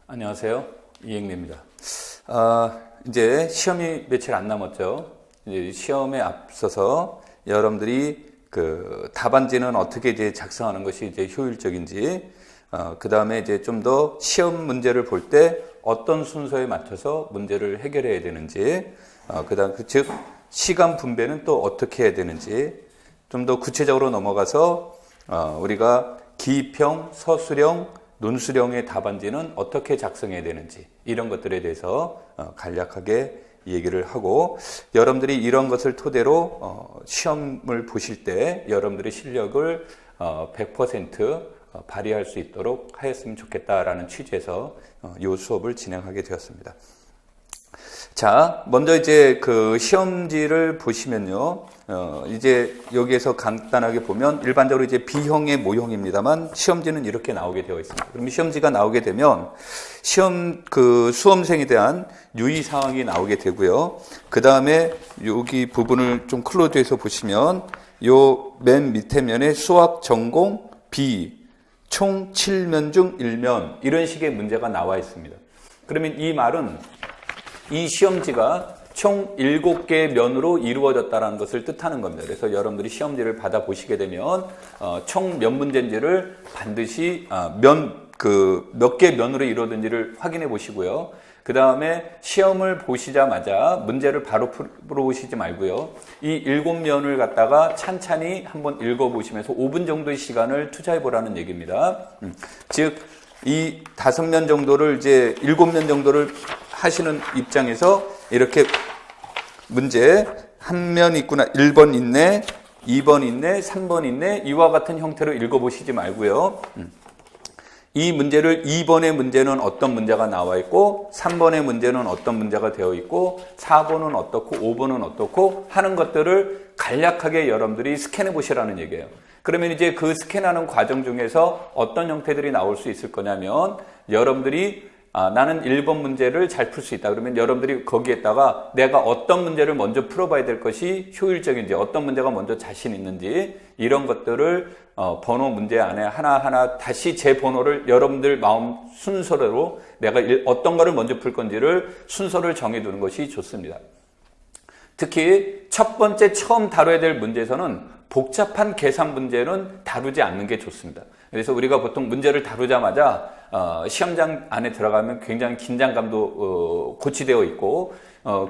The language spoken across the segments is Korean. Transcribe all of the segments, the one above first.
안녕하세요. 이행래입니다. 이제 시험이 며칠 안 남았죠. 이제 시험에 앞서서 여러분들이 그 답안지는 어떻게 이제 작성하는 것이 이제 효율적인지, 그 다음에 이제 좀 더 시험 문제를 볼 때 어떤 순서에 맞춰서 문제를 해결해야 되는지, 그 다음 즉 시간 분배는 또 어떻게 해야 되는지 좀 더 구체적으로 넘어가서 우리가 기입형, 서술형, 논술형의 답안지는 어떻게 작성해야 되는지 이런 것들에 대해서 간략하게 얘기를 하고, 여러분들이 이런 것을 토대로 시험을 보실 때 여러분들의 실력을 100% 발휘할 수 있도록 하였으면 좋겠다라는 취지에서 이 수업을 진행하게 되었습니다. 자, 먼저 이제 그 시험지를 보시면요, 이제 여기에서 간단하게 보면 일반적으로 이제 B형의 모형입니다만 시험지는 이렇게 나오게 되어 있습니다. 그럼 시험지가 나오게 되면 시험 그 수험생에 대한 유의 사항이 나오게 되고요. 그 다음에 여기 부분을 좀 클로즈해서 보시면 요 맨 밑에 면에 수학 전공 B 총 7면 중 1면 이런 식의 문제가 나와 있습니다. 그러면 이 말은 이 시험지가 총 7개의 면으로 이루어졌다는 것을 뜻하는 겁니다. 그래서 여러분들이 시험지를 받아보시게 되면 총 몇 문제인지를 반드시 몇 개 면으로 이루어졌는지를 확인해 보시고요. 그 다음에 시험을 보시자마자 문제를 바로 풀어보시지 말고요. 이 7면을 갖다가 찬찬히 한번 읽어보시면서 5분 정도의 시간을 투자해 보라는 얘기입니다. 즉, 이 5면 정도를 이제 7면 정도를 하시는 입장에서 이렇게 문제 한 면 있구나, 1번 있네, 2번 있네, 3번 있네, 이와 같은 형태로 읽어보시지 말고요. 이 문제를 2번의 문제는 어떤 문제가 나와 있고 3번의 문제는 어떤 문제가 되어 있고 4번은 어떻고 5번은 어떻고 하는 것들을 간략하게 여러분들이 스캔해 보시라는 얘기예요. 그러면 이제 그 스캔하는 과정 중에서 어떤 형태들이 나올 수 있을 거냐면, 여러분들이 나는 1번 문제를 잘 풀 수 있다. 그러면 여러분들이 거기에다가 내가 어떤 문제를 먼저 풀어봐야 될 것이 효율적인지, 어떤 문제가 먼저 자신 있는지, 이런 것들을 번호 문제 안에 하나하나 다시 제 번호를 여러분들 마음 순서대로 내가 어떤 거를 먼저 풀 건지를 순서를 정해두는 것이 좋습니다. 특히 첫 번째 처음 다뤄야 될 문제에서는 복잡한 계산 문제는 다루지 않는 게 좋습니다. 그래서 우리가 보통 문제를 다루자마자 시험장 안에 들어가면 굉장히 긴장감도 고취되어 있고,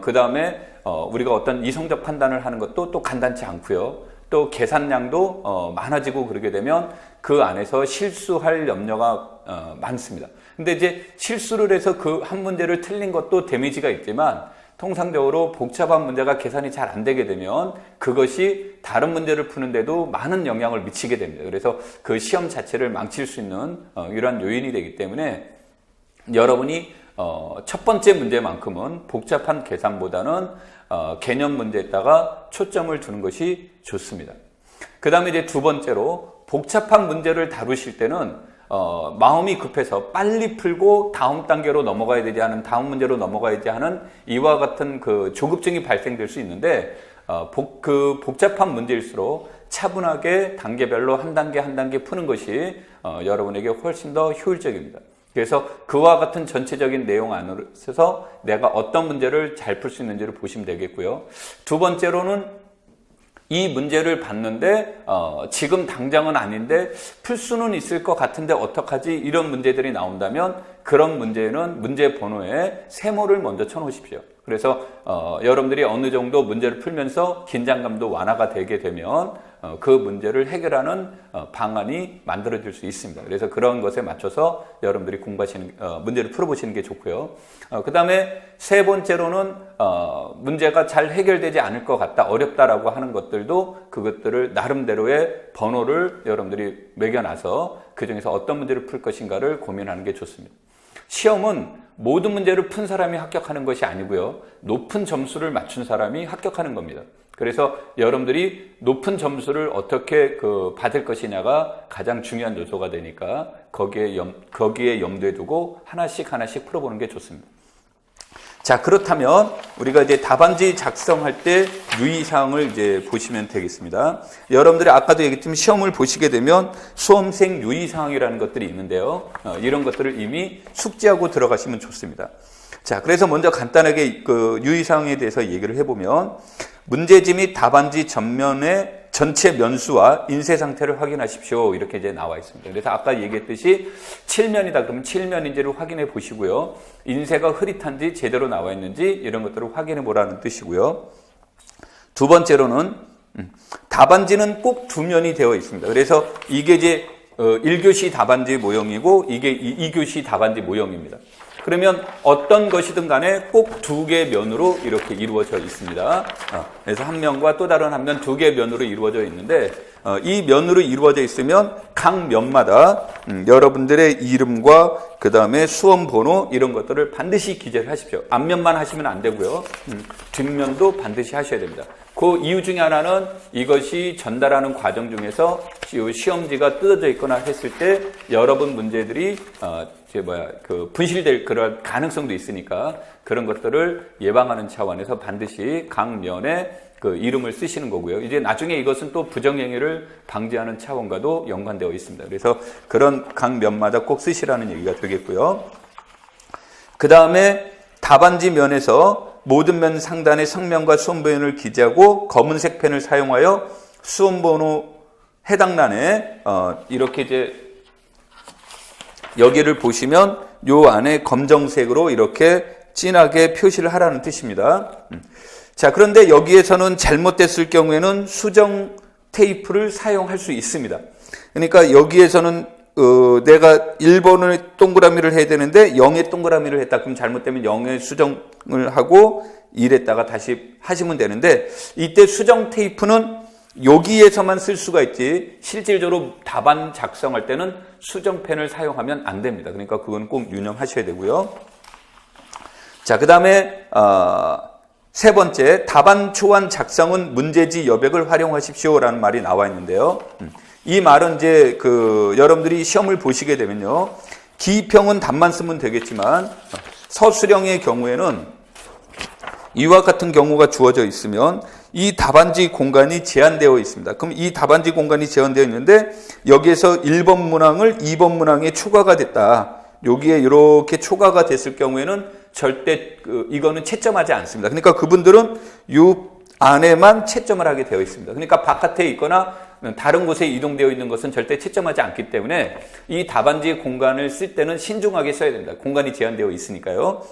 그 다음에 우리가 어떤 이성적 판단을 하는 것도 또 간단치 않고요. 또 계산량도 많아지고 그러게 되면 그 안에서 실수할 염려가 많습니다. 근데 이제 실수를 해서 그 한 문제를 틀린 것도 데미지가 있지만, 통상적으로 복잡한 문제가 계산이 잘 안 되게 되면 그것이 다른 문제를 푸는데도 많은 영향을 미치게 됩니다. 그래서 그 시험 자체를 망칠 수 있는 이러한 요인이 되기 때문에 여러분이 첫 번째 문제만큼은 복잡한 계산보다는 개념 문제에다가 초점을 두는 것이 좋습니다. 그 다음에 이제 두 번째로, 복잡한 문제를 다루실 때는 마음이 급해서 빨리 풀고 다음 단계로 넘어가야 되지 않은, 다음 문제로 넘어가야지 하는 이와 같은 그 조급증이 발생될 수 있는데, 그 복잡한 문제일수록 차분하게 단계별로 한 단계 한 단계 푸는 것이 여러분에게 훨씬 더 효율적입니다. 그래서 그와 같은 전체적인 내용 안에서 내가 어떤 문제를 잘 풀 수 있는지를 보시면 되겠고요. 두 번째로는 이 문제를 봤는데 지금 당장은 아닌데 풀 수는 있을 것 같은데 어떡하지? 이런 문제들이 나온다면 그런 문제는 문제 번호에 세모를 먼저 쳐놓으십시오. 그래서 여러분들이 어느 정도 문제를 풀면서 긴장감도 완화가 되게 되면 그 문제를 해결하는 방안이 만들어질 수 있습니다. 그래서 그런 것에 맞춰서 여러분들이 문제를 풀어보시는 게 좋고요. 그 다음에 세 번째로는 문제가 잘 해결되지 않을 것 같다, 어렵다라고 하는 것들도 그것들을 나름대로의 번호를 여러분들이 매겨놔서 그 중에서 어떤 문제를 풀 것인가를 고민하는 게 좋습니다. 시험은 모든 문제를 푼 사람이 합격하는 것이 아니고요, 높은 점수를 맞춘 사람이 합격하는 겁니다. 그래서 여러분들이 높은 점수를 어떻게 받을 것이냐가 가장 중요한 요소가 되니까 거기에 염두에 두고 하나씩 풀어보는 게 좋습니다. 자, 그렇다면 우리가 이제 답안지 작성할 때 유의사항을 이제 보시면 되겠습니다. 여러분들이 아까도 얘기했지만 시험을 보시게 되면 수험생 유의사항이라는 것들이 있는데요. 이런 것들을 이미 숙지하고 들어가시면 좋습니다. 자, 그래서 먼저 간단하게 그 유의사항에 대해서 얘기를 해보면 문제지 및 답안지 전면의 전체 면수와 인쇄 상태를 확인하십시오. 이렇게 이제 나와 있습니다. 그래서 아까 얘기했듯이 7면이다 그러면 7면인지를 확인해 보시고요. 인쇄가 흐릿한지 제대로 나와 있는지 이런 것들을 확인해 보라는 뜻이고요. 두 번째로는 답안지는 꼭 2면이 되어 있습니다. 그래서 이게 이제 1교시 답안지 모형이고 이게 2교시 답안지 모형입니다. 그러면 어떤 것이든 간에 꼭 2개 면으로 이렇게 이루어져 있습니다. 그래서 한 면과 또 다른 한 면 2개 면으로 이루어져 있는데 이 면으로 이루어져 있으면 각 면마다 여러분들의 이름과 그 다음에 수험 번호 이런 것들을 반드시 기재를 하십시오. 앞면만 하시면 안 되고요. 뒷면도 반드시 하셔야 됩니다. 그 이유 중에 하나는 이것이 전달하는 과정 중에서 시험지가 뜯어져 있거나 했을 때 여러분 문제들이 분실될 그런 가능성도 있으니까 그런 것들을 예방하는 차원에서 반드시 각 면에 그 이름을 쓰시는 거고요. 이제 나중에 이것은 또 부정행위를 방지하는 차원과도 연관되어 있습니다. 그래서 그런 각 면마다 꼭 쓰시라는 얘기가 되겠고요. 그 다음에 답안지 면에서 모든 면 상단에 성명과 수험번호를 기재하고 검은색 펜을 사용하여 수험번호 해당 란에 이렇게 이제 여기를 보시면 요 안에 검정색으로 이렇게 진하게 표시를 하라는 뜻입니다. 자, 그런데 여기에서는 잘못됐을 경우에는 수정 테이프를 사용할 수 있습니다. 그러니까 여기에서는 내가 1번을 동그라미를 해야 되는데 0의 동그라미를 했다. 그럼 잘못되면 0의 수정을 하고 1에다가 다시 하시면 되는데 이때 수정 테이프는 여기에서만 쓸 수가 있지 실질적으로 답안 작성할 때는 수정펜을 사용하면 안 됩니다. 그러니까 그건 꼭 유념하셔야 되고요. 자, 그 다음에 세 번째, 답안 초안 작성은 문제지 여백을 활용하십시오라는 말이 나와 있는데요. 이 말은 이제 여러분들이 시험을 보시게 되면요. 기평은 답만 쓰면 되겠지만 서술형의 경우에는 이와 같은 경우가 주어져 있으면 이 답안지 공간이 제한되어 있습니다. 그럼 이 답안지 공간이 제한되어 있는데 여기에서 1번 문항을 2번 문항에 초과가 됐다. 여기에 이렇게 초과가 됐을 경우에는 절대 이거는 채점하지 않습니다. 그러니까 그분들은 이 안에만 채점을 하게 되어 있습니다. 그러니까 바깥에 있거나 다른 곳에 이동되어 있는 것은 절대 채점하지 않기 때문에 이 답안지 공간을 쓸 때는 신중하게 써야 됩니다. 공간이 제한되어 있으니까요.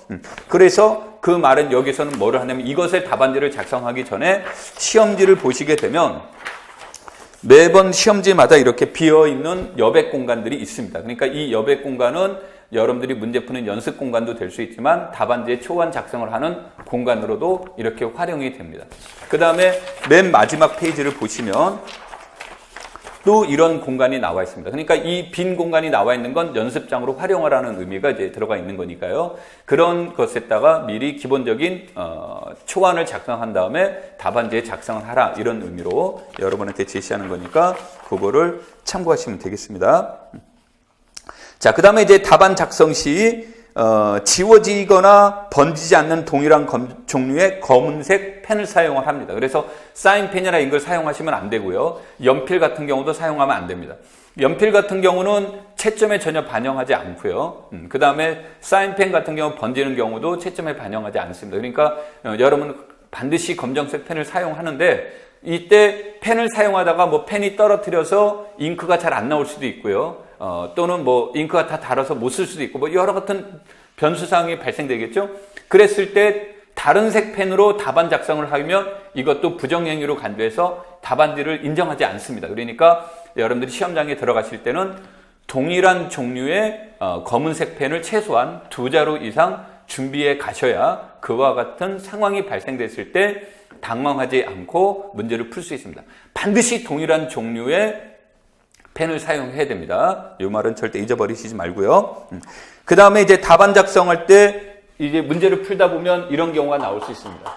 그래서 그 말은 여기서는 뭐를 하냐면 이것의 답안지를 작성하기 전에 시험지를 보시게 되면 매번 시험지마다 이렇게 비어있는 여백 공간들이 있습니다. 그러니까 이 여백 공간은 여러분들이 문제 푸는 연습 공간도 될 수 있지만 답안지의 초안 작성을 하는 공간으로도 이렇게 활용이 됩니다. 그 다음에 맨 마지막 페이지를 보시면 또 이런 공간이 나와 있습니다. 그러니까 이 빈 공간이 나와 있는 건 연습장으로 활용하라는 의미가 이제 들어가 있는 거니까요. 그런 것에다가 미리 기본적인 초안을 작성한 다음에 답안지에 작성을 하라 이런 의미로 여러분한테 제시하는 거니까 그거를 참고하시면 되겠습니다. 자, 그 다음에 이제 답안 작성 시 지워지거나 번지지 않는 동일한 종류의 검은색 펜을 사용을 합니다. 그래서 사인펜이나 이걸 사용하시면 안 되고요. 연필 같은 경우도 사용하면 안 됩니다. 연필 같은 경우는 채점에 전혀 반영하지 않고요. 그 다음에 사인펜 같은 경우 번지는 경우도 채점에 반영하지 않습니다. 그러니까 여러분 반드시 검정색 펜을 사용하는데 이때 펜을 사용하다가 뭐 펜이 떨어뜨려서 잉크가 잘 안 나올 수도 있고요. 또는 뭐 잉크가 다 닳아서 못 쓸 수도 있고 뭐 여러 같은 변수사항이 발생되겠죠. 그랬을 때 다른 색 펜으로 답안 작성을 하면 이것도 부정행위로 간주해서 답안지를 인정하지 않습니다. 그러니까 여러분들이 시험장에 들어가실 때는 동일한 종류의 검은색 펜을 최소한 2자루 이상 준비해 가셔야 그와 같은 상황이 발생됐을 때 당황하지 않고 문제를 풀 수 있습니다. 반드시 동일한 종류의 펜을 사용해야 됩니다. 이 말은 절대 잊어버리시지 말고요. 그 다음에 이제 답안 작성할 때 이제 문제를 풀다 보면 이런 경우가 나올 수 있습니다.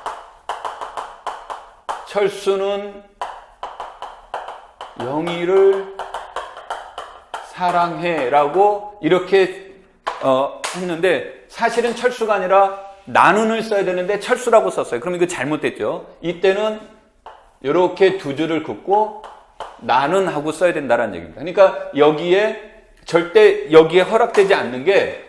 철수는 영희를 사랑해 라고 이렇게 했는데 사실은 철수가 아니라 나눈을 써야 되는데 철수라고 썼어요. 그럼 이거 잘못됐죠. 이때는 이렇게 두 줄을 긋고 나는 하고 써야 된다는 얘기입니다. 그러니까 절대 여기에 허락되지 않는 게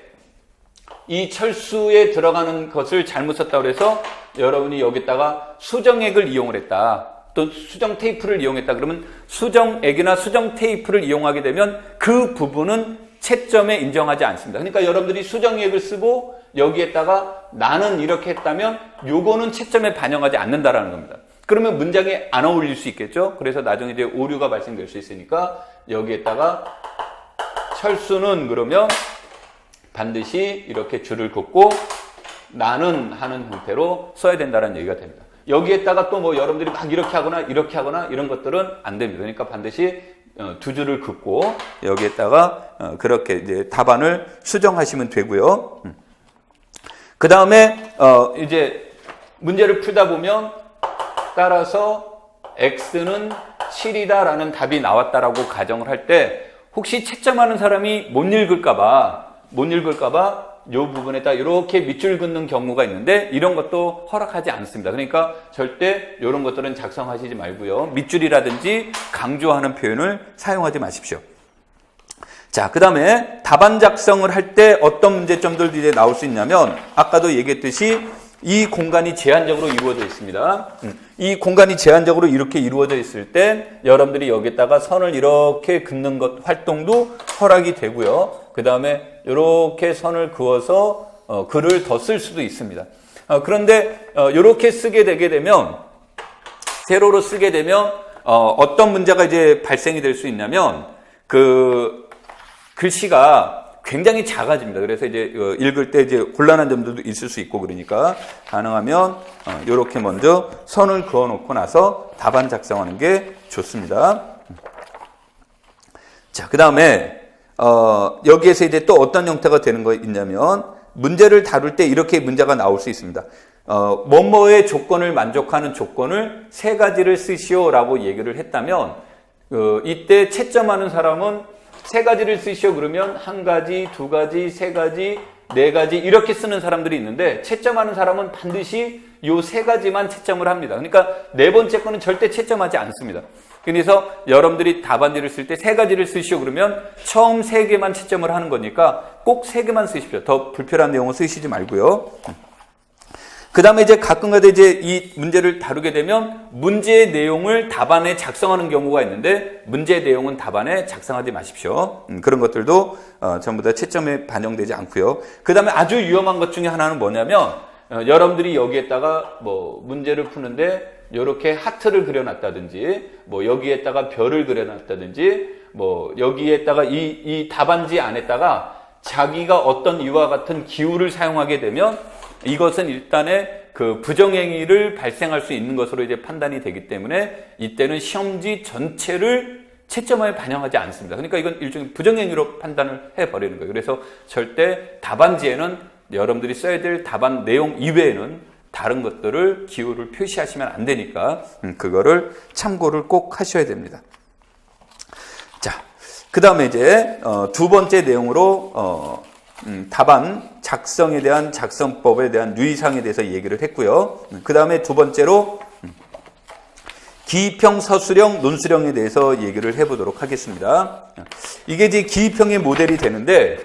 이 철수에 들어가는 것을 잘못 썼다고 해서 여러분이 여기다가 수정액을 이용을 했다. 또 수정 테이프를 이용했다. 그러면 수정액이나 수정 테이프를 이용하게 되면 그 부분은 채점에 인정하지 않습니다. 그러니까 여러분들이 수정액을 쓰고 여기에다가 나는 이렇게 했다면 요거는 채점에 반영하지 않는다라는 겁니다. 그러면 문장에 안 어울릴 수 있겠죠. 그래서 나중에 이제 오류가 발생될 수 있으니까 여기에다가 철수는 그러면 반드시 이렇게 줄을 긋고 나는 하는 형태로 써야 된다는 얘기가 됩니다. 여기에다가 또 뭐 여러분들이 막 이렇게 하거나 이런 것들은 안 됩니다. 그러니까 반드시 두 줄을 긋고 여기에다가 그렇게 이제 답안을 수정하시면 되고요. 그 다음에 이제 문제를 풀다 보면 따라서 x는 7이다라는 답이 나왔다라고 가정을 할 때 혹시 채점하는 사람이 못 읽을까봐 이 부분에다 이렇게 밑줄 긋는 경우가 있는데 이런 것도 허락하지 않습니다. 그러니까 절대 이런 것들은 작성하시지 말고요. 밑줄이라든지 강조하는 표현을 사용하지 마십시오. 자, 그 다음에 답안 작성을 할 때 어떤 문제점들이 이제 나올 수 있냐면 아까도 얘기했듯이 이 공간이 제한적으로 이루어져 있습니다. 이 공간이 제한적으로 이렇게 이루어져 있을 때 여러분들이 여기다가 선을 이렇게 긋는 것 활동도 허락이 되고요. 그 다음에 이렇게 선을 그어서 글을 더 쓸 수도 있습니다. 그런데 이렇게 쓰게 되게 되면 세로로 쓰게 되면 어떤 문제가 이제 발생이 될 수 있냐면 그 글씨가 굉장히 작아집니다. 그래서 이제 읽을 때 이제 곤란한 점들도 있을 수 있고 그러니까 가능하면 이렇게 먼저 선을 그어 놓고 나서 답안 작성하는 게 좋습니다. 자, 그 다음에 여기에서 이제 또 어떤 형태가 되는 거 있냐면 문제를 다룰 때 이렇게 문제가 나올 수 있습니다. 뭐뭐의 조건을 만족하는 조건을 세 가지를 쓰시오라고 얘기를 했다면 이때 채점하는 사람은 세 가지를 쓰시오 그러면 한 가지, 두 가지, 세 가지, 네 가지 이렇게 쓰는 사람들이 있는데 채점하는 사람은 반드시 요 세 가지만 채점을 합니다. 그러니까 네 번째 거는 절대 채점하지 않습니다. 그래서 여러분들이 답안지를 쓸 때 세 가지를 쓰시오 그러면 처음 세 개만 채점을 하는 거니까 꼭 세 개만 쓰십시오. 더 불필요한 내용은 쓰시지 말고요. 그 다음에 이제 가끔가다 이제 이 문제를 다루게 되면 문제의 내용을 답안에 작성하는 경우가 있는데 문제의 내용은 답안에 작성하지 마십시오. 그런 것들도 전부 다 채점에 반영되지 않고요. 그 다음에 아주 위험한 것 중에 하나는 뭐냐면 여러분들이 여기에다가 뭐 문제를 푸는데 이렇게 하트를 그려놨다든지 뭐 여기에다가 별을 그려놨다든지 뭐 여기에다가 이 답안지 안에다가 자기가 어떤 이와 같은 기호를 사용하게 되면 이것은 일단의 그 부정행위를 발생할 수 있는 것으로 이제 판단이 되기 때문에 이때는 시험지 전체를 채점에 반영하지 않습니다. 그러니까 이건 일종의 부정행위로 판단을 해버리는 거예요. 그래서 절대 답안지에는 여러분들이 써야 될 답안 내용 이외에는 다른 것들을 기호를 표시하시면 안 되니까 그거를 참고를 꼭 하셔야 됩니다. 자, 그 다음에 이제 두 번째 내용으로 답안 작성에 대한 작성법에 대한 유의사항에 대해서 얘기를 했고요. 그 다음에 두 번째로 기입형, 서술형, 논술형에 대해서 얘기를 해보도록 하겠습니다. 이게 이제 기입형의 모델이 되는데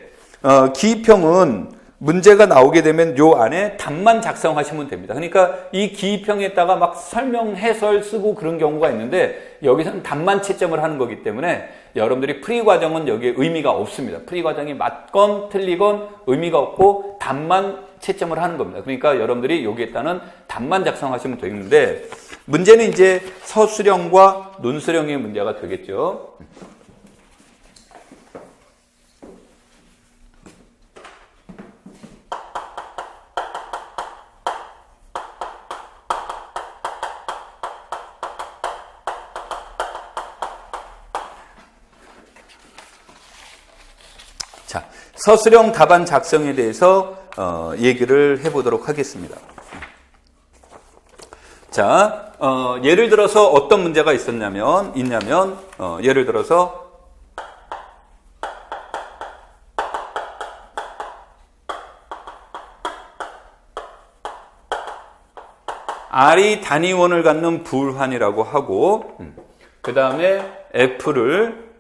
기입형은 문제가 나오게 되면 요 안에 답만 작성하시면 됩니다. 그러니까 이 기입형에다가 막 설명, 해설 쓰고 그런 경우가 있는데 여기서는 답만 채점을 하는 거기 때문에 여러분들이 풀이 과정은 여기에 의미가 없습니다. 풀이 과정이 맞건 틀리건 의미가 없고 답만 채점을 하는 겁니다. 그러니까 여러분들이 여기에다는 답만 작성하시면 되는데 문제는 이제 서술형과 논술형의 문제가 되겠죠. 자, 서술형 답안 작성에 대해서 얘기를 해보도록 하겠습니다. 자, 예를 들어서 어떤 문제가 있냐면 예를 들어서 R이 단위원을 갖는 불환이라고 하고, 그 다음에 F를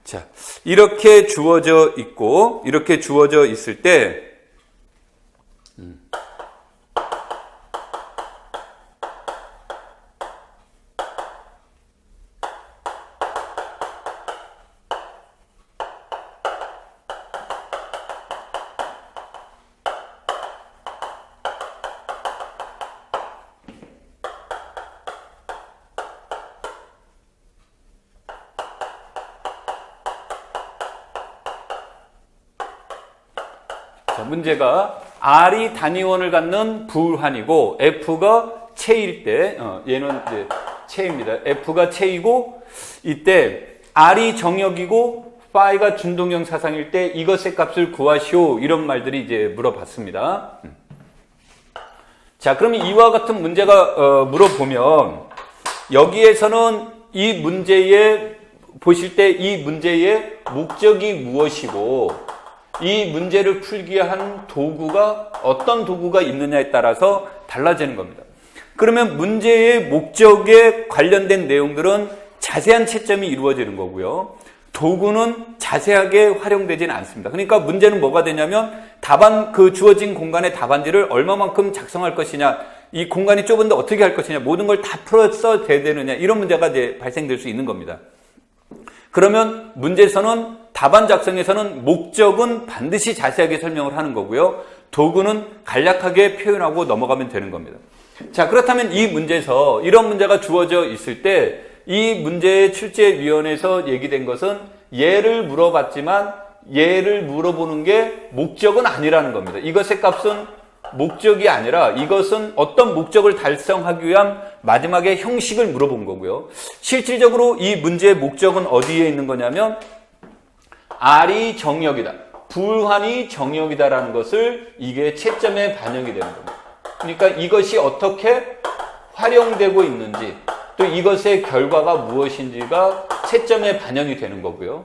자, 이렇게 주어져 있고, 이렇게 주어져 있을 때, 자, 문제가 R이 단위원을 갖는 불환이고 F가 체일 때, 얘는 이제 체입니다. F가 체이고, 이때 R이 정역이고 파이가 준동형 사상일 때 이것의 값을 구하시오. 이런 말들이 이제 물어봤습니다. 자, 그러면 이와 같은 문제가 물어보면 여기에서는 이 문제에 보실 때 이 문제의 목적이 무엇이고 이 문제를 풀기 위한 도구가 어떤 도구가 있느냐에 따라서 달라지는 겁니다. 그러면 문제의 목적에 관련된 내용들은 자세한 채점이 이루어지는 거고요. 도구는 자세하게 활용되지는 않습니다. 그러니까 문제는 뭐가 되냐면 그 주어진 공간의 답안지를 얼마만큼 작성할 것이냐, 이 공간이 좁은데 어떻게 할 것이냐, 모든 걸 다 풀어서 돼야 되느냐, 이런 문제가 이제 발생될 수 있는 겁니다. 그러면 문제에서는 답안 작성에서는 목적은 반드시 자세하게 설명을 하는 거고요. 도구는 간략하게 표현하고 넘어가면 되는 겁니다. 자, 그렇다면 이 문제에서 이런 문제가 주어져 있을 때 이 문제의 출제위원회에서 얘기된 것은 얘를 물어봤지만 얘를 물어보는 게 목적은 아니라는 겁니다. 이것의 값은 목적이 아니라 이것은 어떤 목적을 달성하기 위한 마지막에 형식을 물어본 거고요. 실질적으로 이 문제의 목적은 어디에 있는 거냐면 R이 정역이다, 불환이 정역이다라는 것을 이게 채점에 반영이 되는 겁니다. 그러니까 이것이 어떻게 활용되고 있는지 또 이것의 결과가 무엇인지가 채점에 반영이 되는 거고요.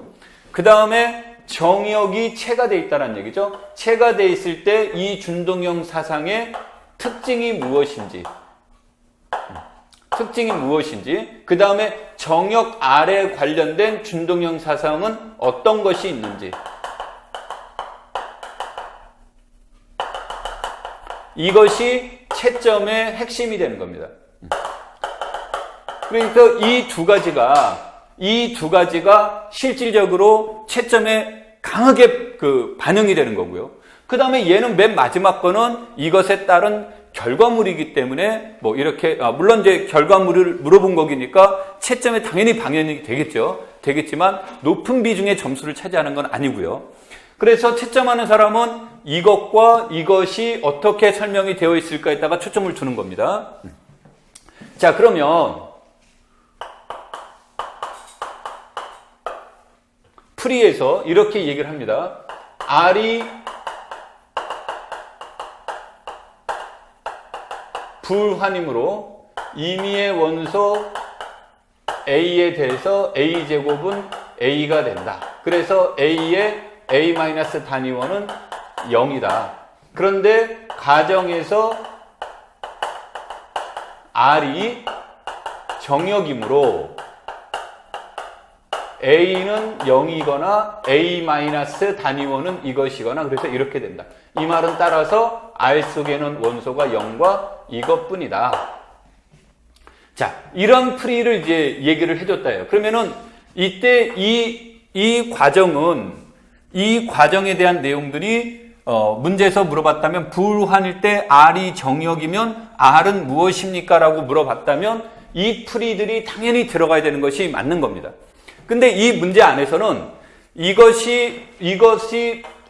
그 다음에 정역이 체가 돼 있다는 얘기죠. 체가 돼 있을 때 이 준동형 사상의 특징이 무엇인지, 그 다음에 정역 R에 관련된 준동형 사상은 어떤 것이 있는지, 이것이 채점의 핵심이 되는 겁니다. 그러니까 이 두 가지가 실질적으로 채점에 강하게 반영이 되는 거고요. 그 다음에 얘는 맨 마지막 거는 이것에 따른 결과물이기 때문에 뭐 이렇게 물론 이제 결과물을 물어본 거기니까 채점에 당연히 반영이 되겠지만 높은 비중의 점수를 차지하는 건 아니고요. 그래서 채점하는 사람은 이것과 이것이 어떻게 설명이 되어 있을까에다가 초점을 두는 겁니다. 자, 그러면 풀이에서 이렇게 얘기를 합니다. R이 불환이므로 임의의 원소 A에 대해서 A제곱은 A가 된다. 그래서 A의 A-단위원은 0이다. 그런데 가정에서 R이 정역이므로 A는 0이거나 A-단위원은 이것이거나 그래서 이렇게 된다. 이 말은 따라서 R 속에는 원소가 0과 이것뿐이다. 자, 이런 풀이를 이제 얘기를 해줬다요. 그러면은 이때 이 과정에 대한 내용들이 문제에서 물어봤다면 불환일 때 R이 정역이면 R은 무엇입니까? 라고 물어봤다면 이 풀이들이 당연히 들어가야 되는 것이 맞는 겁니다. 근데 이 문제 안에서는 이것이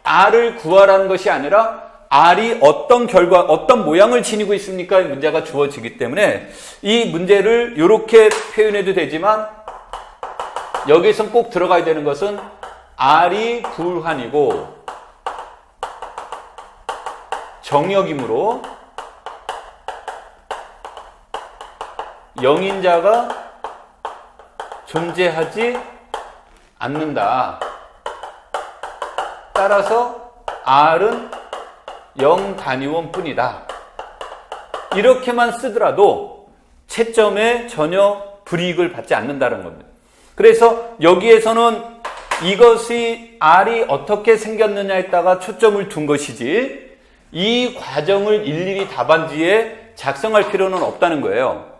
R을 구하라는 것이 아니라 R이 어떤 모양을 지니고 있습니까? 문제가 주어지기 때문에 이 문제를 이렇게 표현해도 되지만 여기서 꼭 들어가야 되는 것은 R이 불환이고 정역이므로 영인자가 존재하지 않는다. 따라서 R은 0단위원 뿐이다. 이렇게만 쓰더라도 채점에 전혀 불이익을 받지 않는다는 겁니다. 그래서 여기에서는 이것이 R이 어떻게 생겼느냐에다가 초점을 둔 것이지 이 과정을 일일이 답안지에 작성할 필요는 없다는 거예요.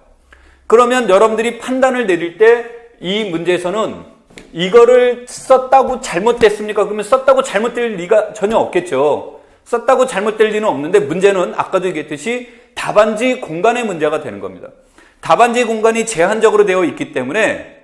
그러면 여러분들이 판단을 내릴 때 이 문제에서는 이거를 썼다고 잘못됐습니까? 그러면 썼다고 잘못될 리가 전혀 없겠죠. 썼다고 잘못될 리는 없는데 문제는 아까도 얘기했듯이 답안지 공간의 문제가 되는 겁니다. 답안지 공간이 제한적으로 되어 있기 때문에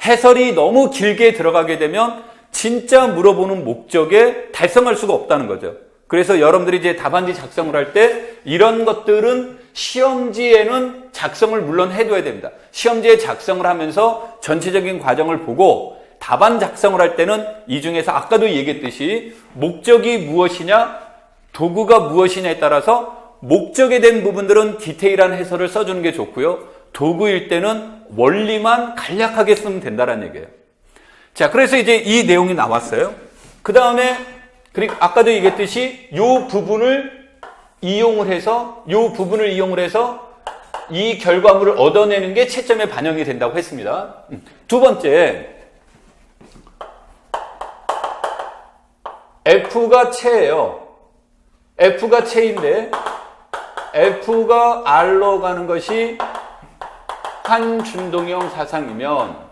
해설이 너무 길게 들어가게 되면 진짜 물어보는 목적에 달성할 수가 없다는 거죠. 그래서 여러분들이 이제 답안지 작성을 할 때 이런 것들은 시험지에는 작성을 물론 해둬야 됩니다. 시험지에 작성을 하면서 전체적인 과정을 보고 답안 작성을 할 때는 이 중에서 아까도 얘기했듯이 목적이 무엇이냐, 도구가 무엇이냐에 따라서 목적에 대한 부분들은 디테일한 해설을 써주는 게 좋고요. 도구일 때는 원리만 간략하게 쓰면 된다는 얘기예요. 자, 그래서 이제 이 내용이 나왔어요. 그 다음에 그리고 아까도 얘기했듯이 이 부분을 이용을 해서 이 결과물을 얻어내는 게 채점에 반영이 된다고 했습니다. 두 번째, F가 채예요. F가 채인데 F가 R로 가는 것이 한준동형 사상이면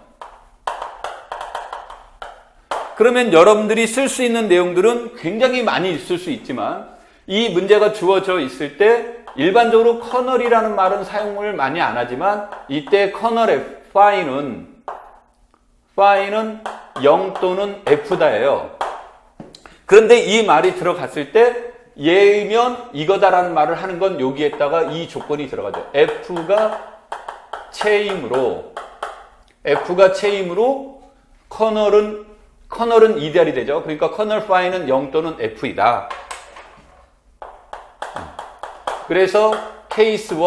그러면 여러분들이 쓸 수 있는 내용들은 굉장히 많이 있을 수 있지만 이 문제가 주어져 있을 때 일반적으로 커널이라는 말은 사용을 많이 안 하지만 이때 커널의 파이는 0 또는 F다예요. 그런데 이 말이 들어갔을 때 얘면 이거다라는 말을 하는 건 여기에다가 이 조건이 들어가죠. F가 채이므로 커널은 이데알이 되죠. 그러니까 커널 파이는 0 또는 F이다. 그래서 케이스 1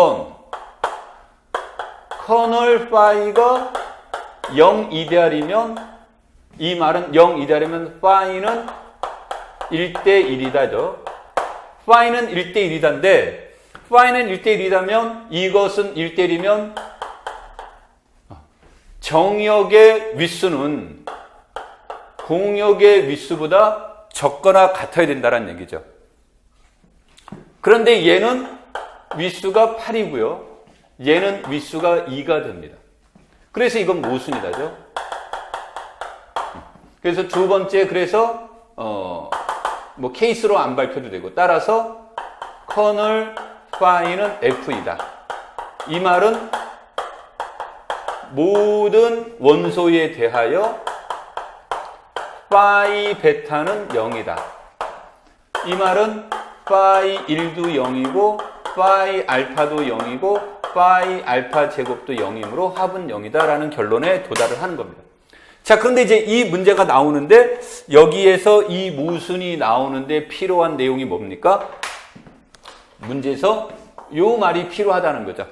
커널 파이가 0 이데알이면 이 말은 0 이데알이면 파이는 1대1이다죠. 파이는 1대1이다인데 파이는 1대1이다면 이것은 1대1이면 정역의 윗수는 공역의 윗수보다 적거나 같아야 된다는 얘기죠. 그런데 얘는 윗수가 8이고요. 얘는 윗수가 2가 됩니다. 그래서 이건 모순이다죠. 그래서 두 번째, 그래서 뭐 케이스로 안 밝혀도 되고 따라서 커널 파이는 F이다. 이 말은 모든 원소에 대하여 파이 베타는 0이다. 이 말은 파이 1도 0이고 파이 알파도 0이고 파이 알파 제곱도 0이므로 합은 0이다 라는 결론에 도달을 하는 겁니다. 자, 그런데 이제 이 문제가 나오는데 여기에서 이 모순이 나오는데 필요한 내용이 뭡니까? 문제에서 요 말이 필요하다는 거죠.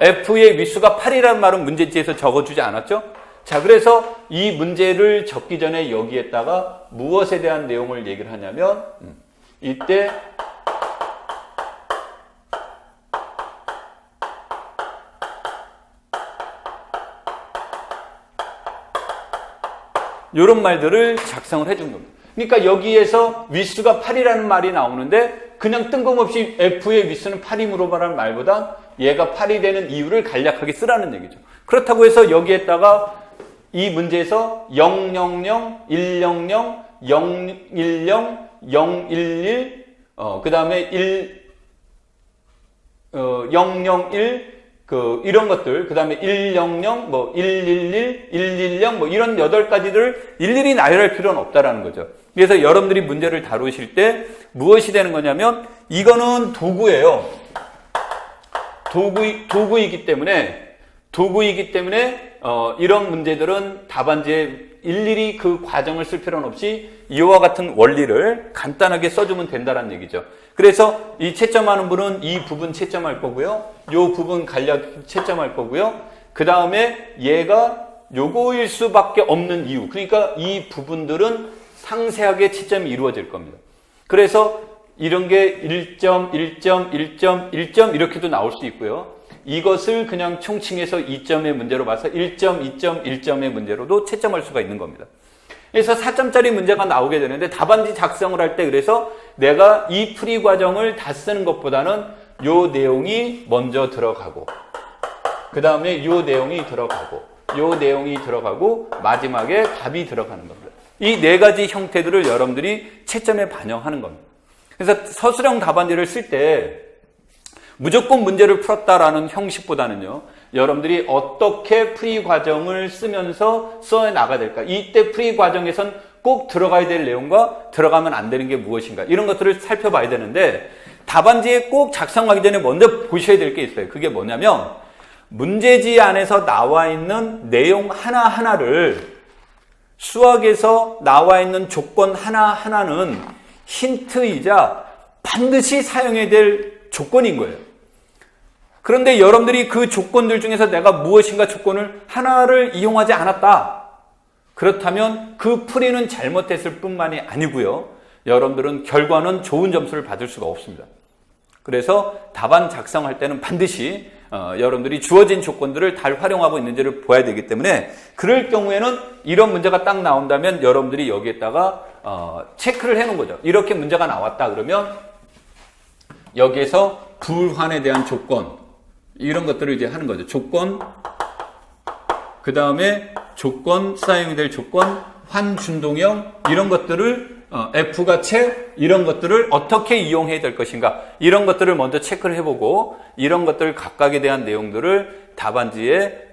F의 윗수가 8이라는 말은 문제지에서 적어주지 않았죠? 자, 그래서 이 문제를 적기 전에 여기에다가 무엇에 대한 내용을 얘기를 하냐면 이때 이런 말들을 작성을 해준 겁니다. 그러니까 여기에서 윗수가 8이라는 말이 나오는데 그냥 뜬금없이 F의 윗수는 8이므로 말하는 말보다 얘가 8이 되는 이유를 간략하게 쓰라는 얘기죠. 그렇다고 해서 여기에다가 이 문제에서 000, 100, 010, 011, 그 다음에 001, 이런 것들, 그 다음에 100, 뭐, 111, 110, 뭐, 이런 8가지를 일일이 나열할 필요는 없다라는 거죠. 그래서 여러분들이 문제를 다루실 때 무엇이 되는 거냐면, 이거는 도구예요. 도구이기 때문에, 이런 문제들은 답안지에 일일이 그 과정을 쓸 필요는 없이 이와 같은 원리를 간단하게 써주면 된다는 얘기죠. 그래서 이 채점하는 분은 이 부분 채점할 거고요. 이 부분 간략 채점할 거고요. 그 다음에 얘가 요거일 수밖에 없는 이유. 그러니까 이 부분들은 상세하게 채점이 이루어질 겁니다. 그래서 이런 게 1점, 1점, 1점, 1점 이렇게도 나올 수 있고요. 이것을 그냥 총칭해서 2점의 문제로 봐서 1점, 2점, 1점의 문제로도 채점할 수가 있는 겁니다. 그래서 4점짜리 문제가 나오게 되는데 답안지 작성을 할 때 그래서 내가 이 풀이 과정을 다 쓰는 것보다는 요 내용이 먼저 들어가고 그 다음에 요 내용이 들어가고 요 내용이 들어가고 마지막에 답이 들어가는 겁니다. 이 네 가지 형태들을 여러분들이 채점에 반영하는 겁니다. 그래서 서술형 답안지를 쓸 때 무조건 문제를 풀었다라는 형식보다는요, 여러분들이 어떻게 풀이 과정을 쓰면서 써 나가야 될까? 이때 풀이 과정에선 꼭 들어가야 될 내용과 들어가면 안 되는 게 무엇인가? 이런 것들을 살펴봐야 되는데 답안지에 꼭 작성하기 전에 먼저 보셔야 될 게 있어요. 그게 뭐냐면 문제지 안에서 나와 있는 내용 하나하나를 수학에서 나와 있는 조건 하나하나는 힌트이자 반드시 사용해야 될 조건인 거예요. 그런데 여러분들이 그 조건들 중에서 내가 무엇인가 조건을 하나를 이용하지 않았다. 그렇다면 그 풀이는 잘못했을 뿐만이 아니고요. 여러분들은 결과는 좋은 점수를 받을 수가 없습니다. 그래서 답안 작성할 때는 반드시 여러분들이 주어진 조건들을 잘 활용하고 있는지를 봐야 되기 때문에 그럴 경우에는 이런 문제가 딱 나온다면 여러분들이 여기에다가 체크를 해놓은 거죠. 이렇게 문제가 나왔다 그러면 여기에서 불환에 대한 조건 이런 것들을 이제 하는 거죠. 조건, 그 다음에 조건, 사용이 될 조건, 환준동형 이런 것들을 F가채 이런 것들을 어떻게 이용해야 될 것인가 이런 것들을 먼저 체크를 해보고 이런 것들 각각에 대한 내용들을 답안지에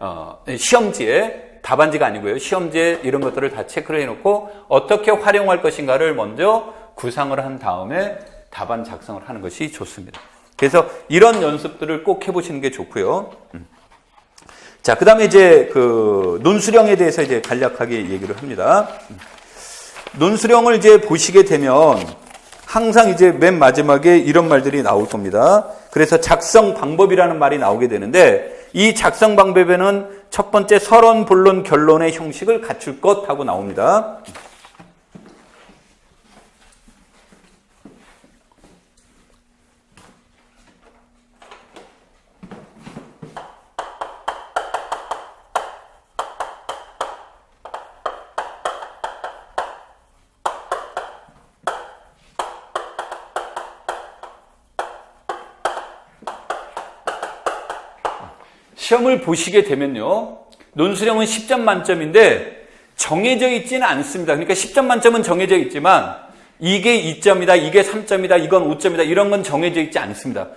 시험지에 답안지가 아니고요. 시험지에 이런 것들을 다 체크를 해놓고 어떻게 활용할 것인가를 먼저 구상을 한 다음에 답안 작성을 하는 것이 좋습니다. 그래서 이런 연습들을 꼭 해보시는 게 좋고요. 자, 그 다음에 이제 그 논술형에 대해서 이제 간략하게 얘기를 합니다. 논술형을 이제 보시게 되면 항상 이제 맨 마지막에 이런 말들이 나올 겁니다. 그래서 작성 방법이라는 말이 나오게 되는데 이 작성 방법에는 첫 번째 서론, 본론, 결론의 형식을 갖출 것 하고 나옵니다. 시험을 보시게 되면요. 논술형은 10점 만점인데 정해져 있지는 않습니다. 그러니까 10점 만점은 정해져 있지만 이게 2점이다, 이게 3점이다, 이건 5점이다 이런 건 정해져 있지 않습니다.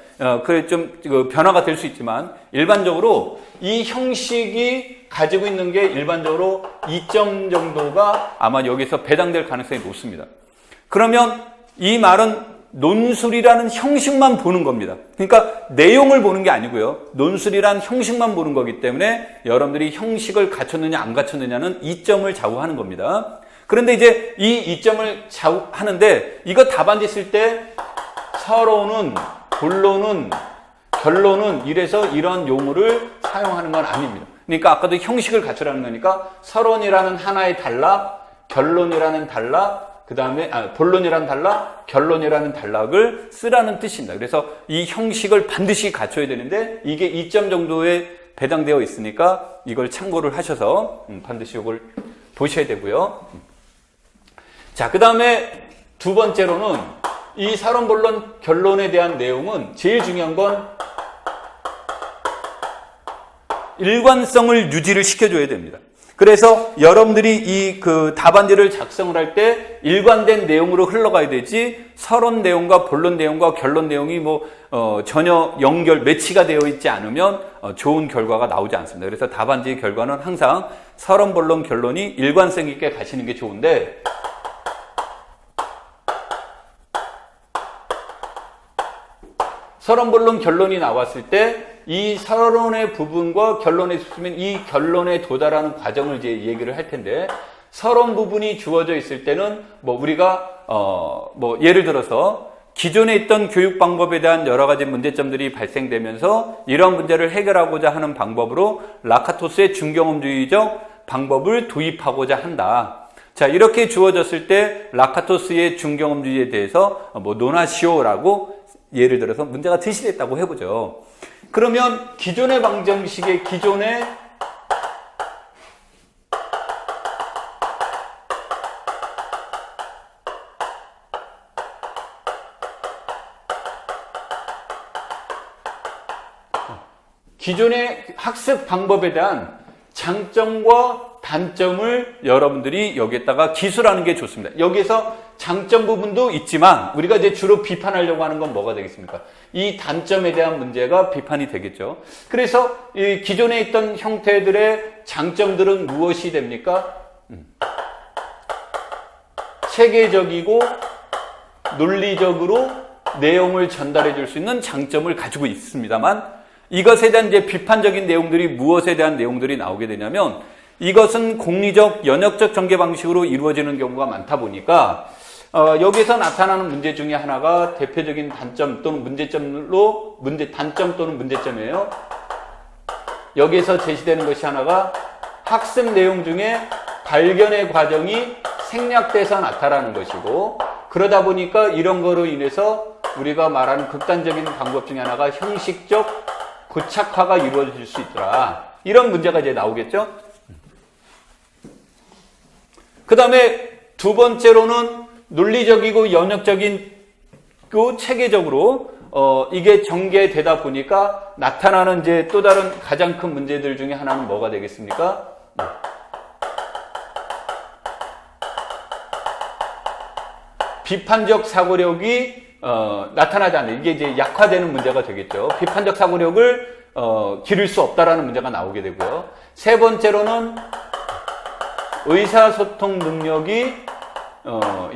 그래 좀 변화가 될 수 있지만 일반적으로 이 형식이 가지고 있는 게 일반적으로 2점 정도가 아마 여기서 배당될 가능성이 높습니다. 그러면 이 말은 논술이라는 형식만 보는 겁니다. 그러니까 내용을 보는 게 아니고요. 논술이라는 형식만 보는 거기 때문에 여러분들이 형식을 갖췄느냐 안 갖췄느냐는 2점을 좌우하는 겁니다. 그런데 이제 이 2점을 좌우하는데 이거 답안지 쓸 때 서론은, 본론은, 결론은 이래서 이런 용어를 사용하는 건 아닙니다. 그러니까 아까도 형식을 갖추라는 거니까 서론이라는 하나의 단락, 결론이라는 단락, 그 다음에 본론이라는 단락, 결론이라는 단락을 쓰라는 뜻입니다. 그래서 이 형식을 반드시 갖춰야 되는데 이게 2점 정도에 배당되어 있으니까 이걸 참고를 하셔서 반드시 이걸 보셔야 되고요. 자, 그 다음에 두 번째로는 이 서론, 본론, 결론에 대한 내용은 제일 중요한 건 일관성을 유지를 시켜줘야 됩니다. 그래서 여러분들이 이 그 답안지를 작성을 할 때 일관된 내용으로 흘러가야 되지 서론 내용과 본론 내용과 결론 내용이 전혀 연결, 매치가 되어 있지 않으면 좋은 결과가 나오지 않습니다. 그래서 답안지의 결과는 항상 서론, 본론, 결론이 일관성 있게 가시는 게 좋은데 서론, 본론, 결론이 나왔을 때 이 서론의 부분과 결론에 있으면 이 결론에 도달하는 과정을 이제 얘기를 할 텐데 서론 부분이 주어져 있을 때는 뭐 우리가 예를 들어서 기존에 있던 교육 방법에 대한 여러 가지 문제점들이 발생되면서 이런 문제를 해결하고자 하는 방법으로 라카토스의 중경험주의적 방법을 도입하고자 한다. 자, 이렇게 주어졌을 때 라카토스의 중경험주의에 대해서 논하시오라고 예를 들어서 문제가 제시됐다고 해보죠. 그러면 기존의 방정식의 기존의 학습 방법에 대한 장점과 단점을 여러분들이 여기에다가 기술하는 게 좋습니다. 여기서 장점 부분도 있지만 우리가 이제 주로 비판하려고 하는 건 뭐가 되겠습니까? 이 단점에 대한 문제가 비판이 되겠죠. 그래서 이 기존에 있던 형태들의 장점들은 무엇이 됩니까? 체계적이고 논리적으로 내용을 전달해 줄 수 있는 장점을 가지고 있습니다만 이것에 대한 이제 비판적인 내용들이 무엇에 대한 내용들이 나오게 되냐면 이것은 공리적, 연역적 전개 방식으로 이루어지는 경우가 많다 보니까 여기서 나타나는 문제 중에 하나가 대표적인 단점 또는 단점 또는 문제점이에요. 여기에서 제시되는 것이 하나가 학습 내용 중에 발견의 과정이 생략돼서 나타나는 것이고 그러다 보니까 이런 거로 인해서 우리가 말하는 극단적인 방법 중에 하나가 형식적 고착화가 이루어질 수 있더라. 이런 문제가 이제 나오겠죠? 그 다음에 두 번째로는 논리적이고 연역적이고 체계적으로 이게 전개되다 보니까 나타나는 이제 또 다른 가장 큰 문제들 중에 하나는 뭐가 되겠습니까? 비판적 사고력이 나타나지 않는 이게 이제 약화되는 문제가 되겠죠. 비판적 사고력을 기를 수 없다라는 문제가 나오게 되고요. 세 번째로는 의사소통 능력이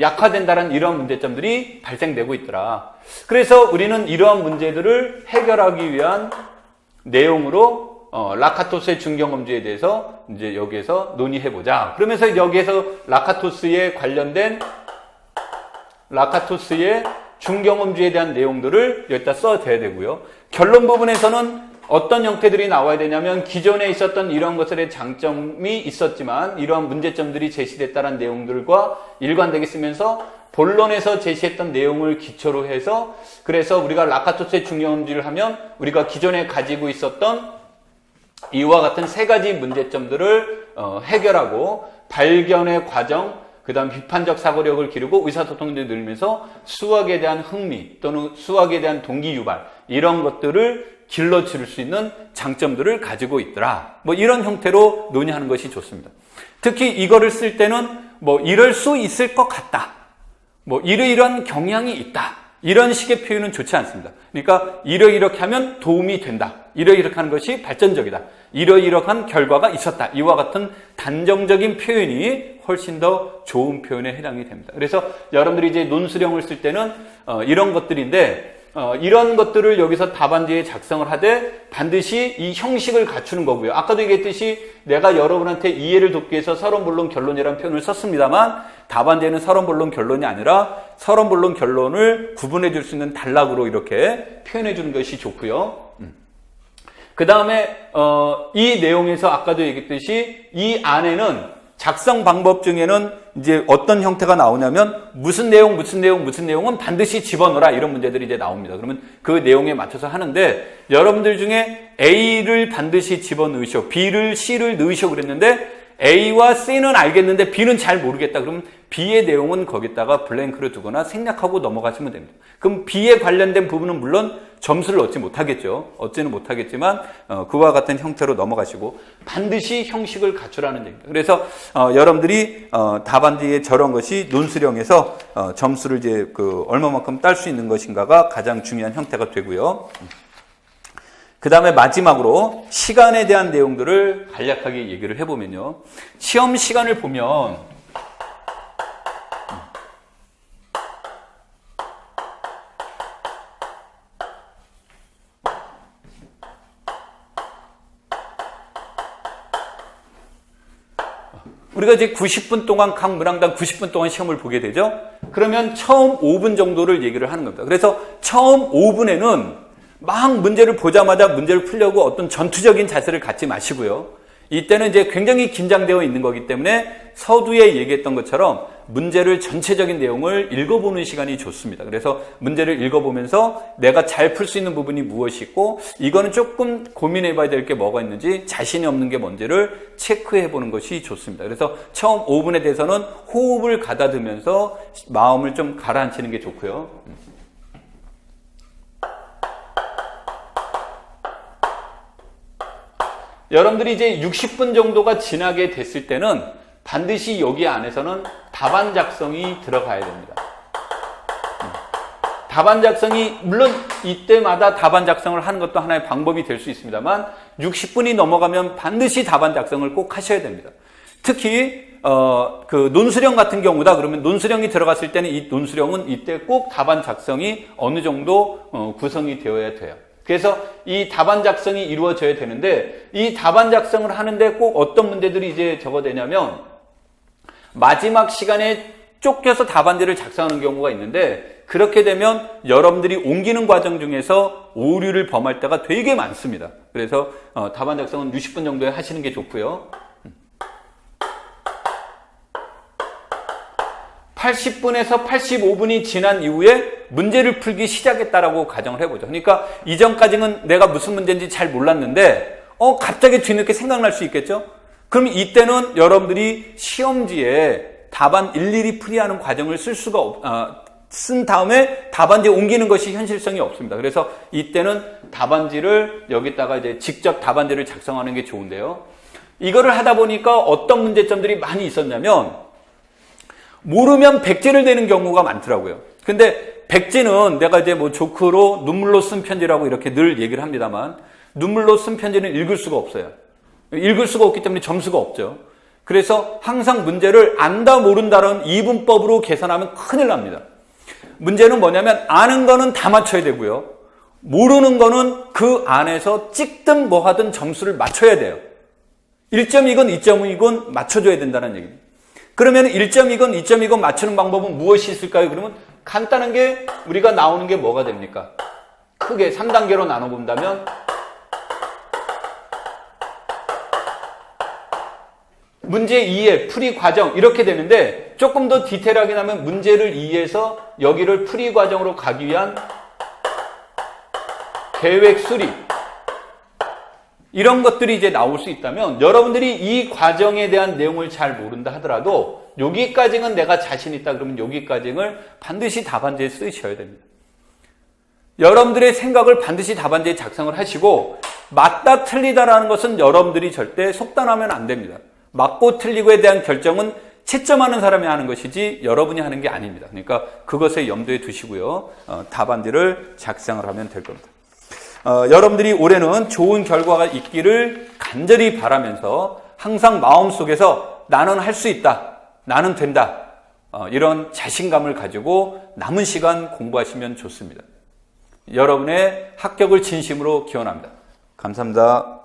약화된다는 이런 문제점들이 발생되고 있더라. 그래서 우리는 이러한 문제들을 해결하기 위한 내용으로 라카토스의 중경험주의에 대해서 이제 여기에서 논의해보자. 그러면서 여기에서 라카토스에 관련된 라카토스의 중경험주의에 대한 내용들을 여기다 써줘야 되고요. 결론 부분에서는 어떤 형태들이 나와야 되냐면 기존에 있었던 이런 것들의 장점이 있었지만 이러한 문제점들이 제시됐다는 내용들과 일관되게 쓰면서 본론에서 제시했던 내용을 기초로 해서 그래서 우리가 라카토스의 중경험주의를 하면 우리가 기존에 가지고 있었던 이와 같은 세 가지 문제점들을 해결하고 발견의 과정 그 다음 비판적 사고력을 기르고 의사소통을 늘면서 수학에 대한 흥미 또는 수학에 대한 동기 유발 이런 것들을 길러줄 수 있는 장점들을 가지고 있더라. 이런 형태로 논의하는 것이 좋습니다. 특히 이거를 쓸 때는 이럴 수 있을 것 같다. 이러이러한 경향이 있다. 이런 식의 표현은 좋지 않습니다. 그러니까 이렇게 하면 도움이 된다. 이렇게 하는 것이 발전적이다. 이러이러한 결과가 있었다. 이와 같은 단정적인 표현이 훨씬 더 좋은 표현에 해당이 됩니다. 그래서 여러분들이 이제 논수령을 쓸 때는 이런 것들인데 이런 것들을 여기서 답안지에 작성을 하되 반드시 이 형식을 갖추는 거고요. 아까도 얘기했듯이 내가 여러분한테 이해를 돕기 위해서 서론, 본론, 결론이라는 표현을 썼습니다만 답안지에는 서론, 본론, 결론이 아니라 서론, 본론, 결론을 구분해 줄 수 있는 단락으로 이렇게 표현해 주는 것이 좋고요. 그 다음에 이 내용에서 아까도 얘기했듯이 이 안에는 작성 방법 중에는 이제 어떤 형태가 나오냐면 무슨 내용은 반드시 집어넣어라 이런 문제들이 이제 나옵니다. 그러면 그 내용에 맞춰서 하는데 여러분들 중에 A를 반드시 집어넣으시오. B를 C를 넣으시오 그랬는데 A와 C는 알겠는데 B는 잘 모르겠다. 그러면 B의 내용은 거기다가 블랭크를 두거나 생략하고 넘어가시면 됩니다. 그럼 B에 관련된 부분은 물론 점수를 얻지 못하겠죠. 얻지는 못하겠지만 그와 같은 형태로 넘어가시고 반드시 형식을 갖추라는 얘기입니다. 그래서 여러분들이 답안지에 저런 것이 논수령에서 점수를 이제 얼마만큼 딸 수 있는 것인가가 가장 중요한 형태가 되고요. 그 다음에 마지막으로 시간에 대한 내용들을 간략하게 얘기를 해보면요. 시험 시간을 보면 우리가 이제 90분 동안 각 문항당 90분 동안 시험을 보게 되죠. 그러면 처음 5분 정도를 얘기를 하는 겁니다. 그래서 처음 5분에는 막 문제를 보자마자 문제를 풀려고 어떤 전투적인 자세를 갖지 마시고요. 이때는 이제 굉장히 긴장되어 있는 거기 때문에 서두에 얘기했던 것처럼 문제를 전체적인 내용을 읽어보는 시간이 좋습니다. 그래서 문제를 읽어보면서 내가 잘 풀 수 있는 부분이 무엇이 있고 이거는 조금 고민해 봐야 될 게 뭐가 있는지 자신이 없는 게 뭔지를 체크해 보는 것이 좋습니다. 그래서 처음 5분에 대해서는 호흡을 가다듬으면서 마음을 좀 가라앉히는 게 좋고요. 여러분들이 이제 60분 정도가 지나게 됐을 때는 반드시 여기 안에서는 답안 작성이 들어가야 됩니다. 답안 작성이 물론 이때마다 답안 작성을 하는 것도 하나의 방법이 될 수 있습니다만 60분이 넘어가면 반드시 답안 작성을 꼭 하셔야 됩니다. 특히 그 논수령 같은 경우다 그러면 논수령이 들어갔을 때는 이 논수령은 이때 꼭 답안 작성이 어느 정도 구성이 되어야 돼요. 그래서 이 답안 작성이 이루어져야 되는데 이 답안 작성을 하는데 꼭 어떤 문제들이 이제 적어되냐면 마지막 시간에 쫓겨서 답안지를 작성하는 경우가 있는데 그렇게 되면 여러분들이 옮기는 과정 중에서 오류를 범할 때가 되게 많습니다. 그래서 답안 작성은 60분 정도에 하시는 게 좋고요. 80분에서 85분이 지난 이후에 문제를 풀기 시작했다라고 가정을 해보죠. 그러니까 이전까지는 내가 무슨 문제인지 잘 몰랐는데 갑자기 뒤늦게 생각날 수 있겠죠? 그럼 이때는 여러분들이 시험지에 답안 일일이 풀이하는 과정을 쓴 다음에 답안지에 옮기는 것이 현실성이 없습니다. 그래서 이때는 답안지를 여기다가 이제 직접 답안지를 작성하는 게 좋은데요. 이거를 하다 보니까 어떤 문제점들이 많이 있었냐면 모르면 백지를 내는 경우가 많더라고요. 근데 백지는 내가 이제 뭐 조크로 눈물로 쓴 편지라고 이렇게 늘 얘기를 합니다만 눈물로 쓴 편지는 읽을 수가 없어요. 읽을 수가 없기 때문에 점수가 없죠. 그래서 항상 문제를 안다 모른다는 이분법으로 계산하면 큰일 납니다. 문제는 뭐냐면 아는 거는 다 맞춰야 되고요. 모르는 거는 그 안에서 찍든 뭐 하든 점수를 맞춰야 돼요. 1점이건 2점이건 맞춰줘야 된다는 얘기입니다. 그러면 1점이건 2점이건 맞추는 방법은 무엇이 있을까요? 그러면 간단한 게 우리가 나오는 게 뭐가 됩니까? 크게 3단계로 나눠본다면 문제 이해, 풀이 과정 이렇게 되는데 조금 더 디테일하게 하면 문제를 이해해서 여기를 풀이 과정으로 가기 위한 계획 수립 이런 것들이 이제 나올 수 있다면 여러분들이 이 과정에 대한 내용을 잘 모른다 하더라도 여기까지는 내가 자신 있다 그러면 여기까지는 반드시 답안지에 쓰셔야 됩니다. 여러분들의 생각을 반드시 답안지에 작성을 하시고 맞다 틀리다라는 것은 여러분들이 절대 속단하면 안 됩니다. 맞고 틀리고에 대한 결정은 채점하는 사람이 하는 것이지 여러분이 하는 게 아닙니다. 그러니까 그것을 염두에 두시고요. 답안지를 작성을 하면 될 겁니다. 여러분들이 올해는 좋은 결과가 있기를 간절히 바라면서 항상 마음속에서 나는 할 수 있다. 나는 된다. 이런 자신감을 가지고 남은 시간 공부하시면 좋습니다. 여러분의 합격을 진심으로 기원합니다. 감사합니다.